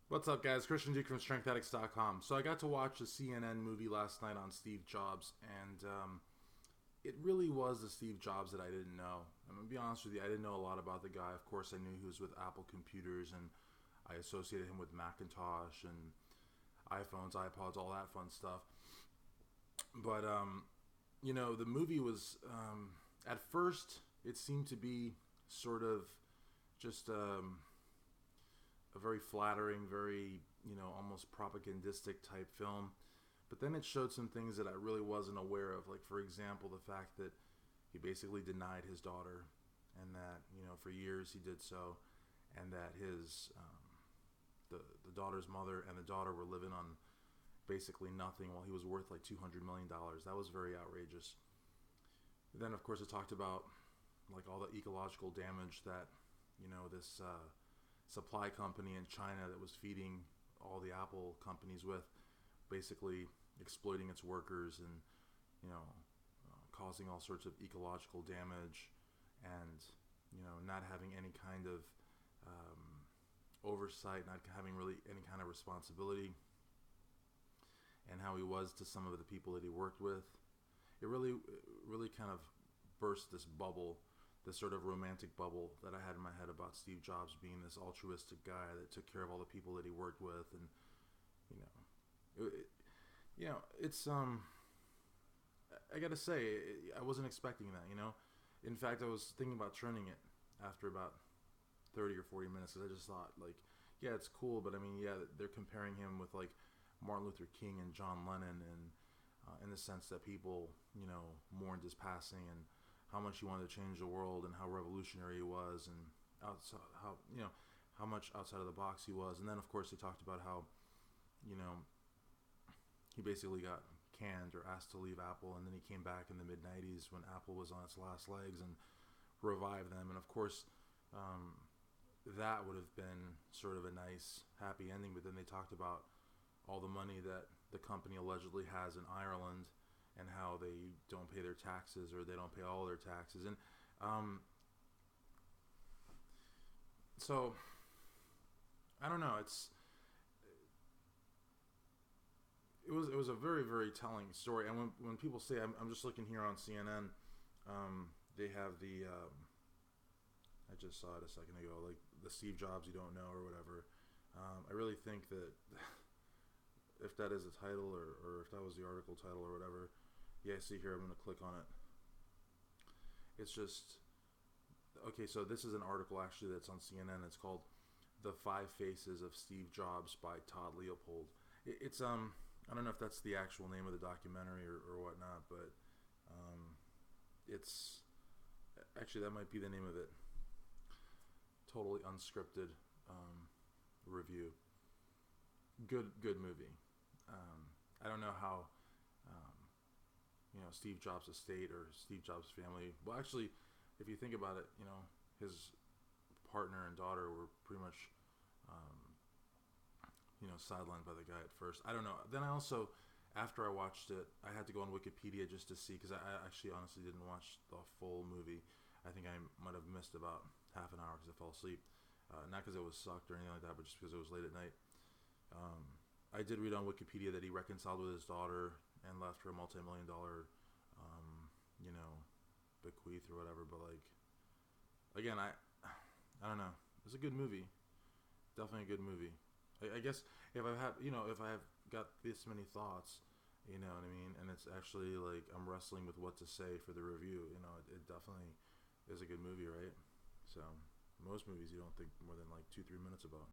What's up, guys? Christian Duke from StrengthAddicts.com. So I got to watch a CNN movie last night on Steve Jobs, and it really was the Steve Jobs that I didn't know. I'm going to be honest with you, I didn't know a lot about the guy. Of course, I knew he was with Apple Computers, and I associated him with Macintosh and iPhones, iPods, all that fun stuff. But, the movie was, at first, it seemed to be sort of just a very flattering, very, almost propagandistic type film. But then it showed some things that I really wasn't aware of. Like, for example, the fact that he basically denied his daughter, and that, for years he did so, and that the daughter's mother and the daughter were living on basically nothing while he was worth like $200 million. That was very outrageous. Then, of course, it talked about like all the ecological damage that, this supply company in China that was feeding all the Apple companies with, basically exploiting its workers and causing all sorts of ecological damage, and not having any kind of oversight, not having really any kind of responsibility, and how he was to some of the people that he worked with. It really kind of burst this bubble, this sort of romantic bubble that I had in my head about Steve Jobs being this altruistic guy that took care of all the people that he worked with. And you know, it's I gotta say, I wasn't expecting that. In fact, I was thinking about turning it after about 30 or 40 minutes, because I just thought, like, yeah, it's cool, but I mean, yeah, they're comparing him with like Martin Luther King and John Lennon, and in the sense that people, mourned his passing, and how much he wanted to change the world, and how revolutionary he was, and outside, how much outside of the box he was. And then, of course, they talked about how, you know, he basically got canned or asked to leave Apple, and then he came back in the mid '90s when Apple was on its last legs and revived them. And of course, that would have been sort of a nice, happy ending. But then they talked about all the money that the company allegedly has in Ireland, and how they don't pay their taxes, or they don't pay all their taxes. And so I don't know. It was a very, very telling story. And when people say, I'm just looking here on CNN, they have the I just saw it a second ago, like the Steve Jobs you don't know, or whatever. I really think that if that is the title, or if that was the article title or whatever, yeah, see here, I'm going to click on it. It's just, okay, so this is an article actually that's on CNN. It's called "The Five Faces of Steve Jobs" by Todd Leopold. It's I don't know if that's the actual name of the documentary, or whatnot, but it's actually, that might be the name of it. Totally unscripted review. Good movie. I don't know how Steve Jobs' estate or Steve Jobs' family. Well, actually, if you think about it, his partner and daughter were pretty much sidelined by the guy at first. I don't know. Then I also, after I watched it, I had to go on Wikipedia just to see, because I actually honestly didn't watch the full movie. I think I might have missed about half an hour because I fell asleep. Not because it was sucked or anything like that, but just because it was late at night. I did read on Wikipedia that he reconciled with his daughter and left her a multi-million-dollar, you know, bequeath or whatever. But like, again, I don't know. It's a good movie. Definitely a good movie. I guess if I have got this many thoughts, you know what I mean, and it's actually like I'm wrestling with what to say for the review. It definitely is a good movie, right? So most movies you don't think more than like 2-3 minutes about.